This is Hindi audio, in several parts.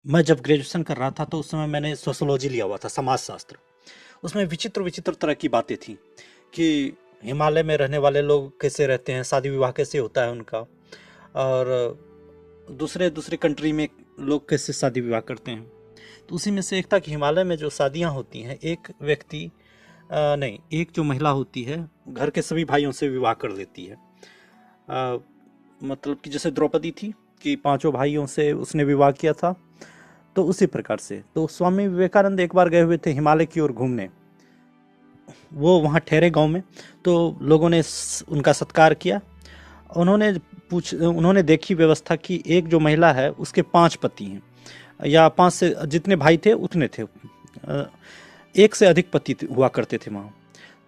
मैं जब ग्रेजुएशन कर रहा था तो उस समय मैंने सोशोलॉजी लिया हुआ था, समाजशास्त्र। उसमें विचित्र विचित्र तरह की बातें थी कि हिमालय में रहने वाले लोग कैसे रहते हैं, शादी विवाह कैसे होता है उनका, और दूसरे दूसरे कंट्री में लोग कैसे शादी विवाह करते हैं। तो उसी में से एक था कि हिमालय में जो शादियां होती हैं, एक व्यक्ति नहीं, एक जो महिला होती है घर के सभी भाइयों से विवाह कर लेती है। अ, मतलब कि जैसे द्रौपदी थी कि पांचों भाइयों से उसने विवाह किया था, तो उसी प्रकार से तो स्वामी विवेकानंद एक बार गए हुए थे हिमालय की ओर घूमने। वो वहाँ ठहरे गांव में, तो लोगों ने उनका सत्कार किया। उन्होंने देखी व्यवस्था कि एक जो महिला है उसके 5 पति हैं, या 5 से जितने भाई थे उतने थे, एक से अधिक पति हुआ करते थे वहाँ।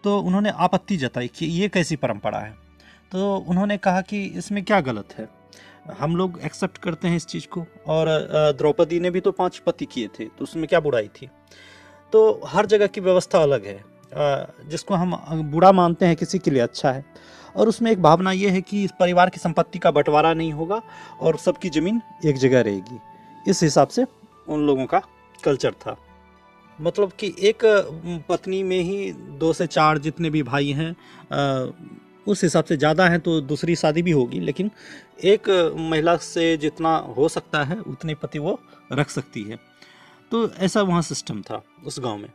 तो उन्होंने आपत्ति जताई कि ये कैसी परंपरा है। तो उन्होंने कहा कि इसमें क्या गलत है, हम लोग एक्सेप्ट करते हैं इस चीज़ को, और द्रौपदी ने भी तो 5 पति किए थे, तो उसमें क्या बुराई थी। तो हर जगह की व्यवस्था अलग है। जिसको हम बुरा मानते हैं किसी के लिए अच्छा है। और उसमें एक भावना ये है कि इस परिवार की संपत्ति का बंटवारा नहीं होगा और सबकी ज़मीन एक जगह रहेगी। इस हिसाब से उन लोगों का कल्चर था। मतलब कि एक पत्नी में ही 2 से 4 जितने भी भाई हैं, उस हिसाब से ज़्यादा हैं तो दूसरी शादी भी होगी, लेकिन एक महिला से जितना हो सकता है उतने पति वो रख सकती है। तो ऐसा वहाँ सिस्टम था उस गांव में।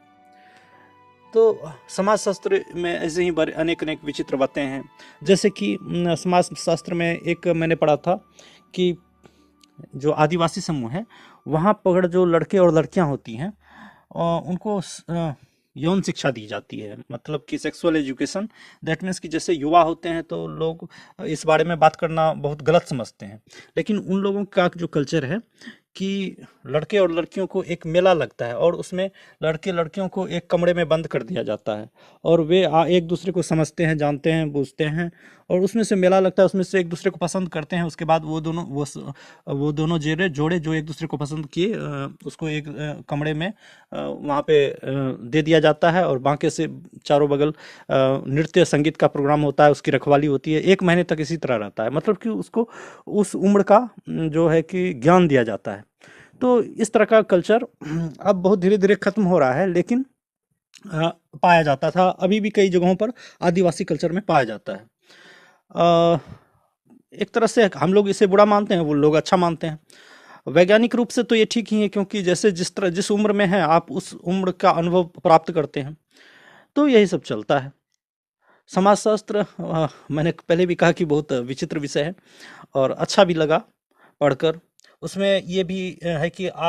तो समाजशास्त्र में ऐसे ही अनेक अनेक विचित्र बातें हैं। जैसे कि समाजशास्त्र में एक मैंने पढ़ा था कि जो आदिवासी समूह है वहाँ पर जो लड़के और लड़कियाँ होती हैं, उनको यौन शिक्षा दी जाती है, मतलब कि सेक्सुअल एजुकेशन। दैट मीन्स कि जैसे युवा होते हैं तो लोग इस बारे में बात करना बहुत गलत समझते हैं, लेकिन उन लोगों का जो कल्चर है कि लड़के और लड़कियों को एक मेला लगता है और उसमें लड़के लड़कियों को एक कमरे में बंद कर दिया जाता है, और वे एक दूसरे को समझते हैं, जानते हैं, बूझते हैं, और उसमें से मेला लगता है, उसमें से एक दूसरे को पसंद करते हैं। उसके बाद वो दोनों जोड़े जोड़े जो एक दूसरे को पसंद किए, उसको एक कमरे में वहाँ पे दे दिया जाता है, और बाकी से चारों बगल नृत्य संगीत का प्रोग्राम होता है, उसकी रखवाली होती है। 1 महीने तक इसी तरह रहता है, मतलब कि उसको उस उम्र का जो है कि ज्ञान दिया जाता है। तो इस तरह का कल्चर अब बहुत धीरे धीरे खत्म हो रहा है, लेकिन पाया जाता था, अभी भी कई जगहों पर आदिवासी कल्चर में पाया जाता है। अ, एक तरह से हम लोग इसे बुरा मानते हैं, वो लोग अच्छा मानते हैं। वैज्ञानिक रूप से तो ये ठीक ही है, क्योंकि जैसे जिस उम्र में है आप उस उम्र का अनुभव प्राप्त करते हैं। तो यही सब चलता है। समाजशास्त्र मैंने पहले भी कहा कि बहुत विचित्र विषय है और अच्छा भी लगा पढ़कर। उसमें ये भी है कि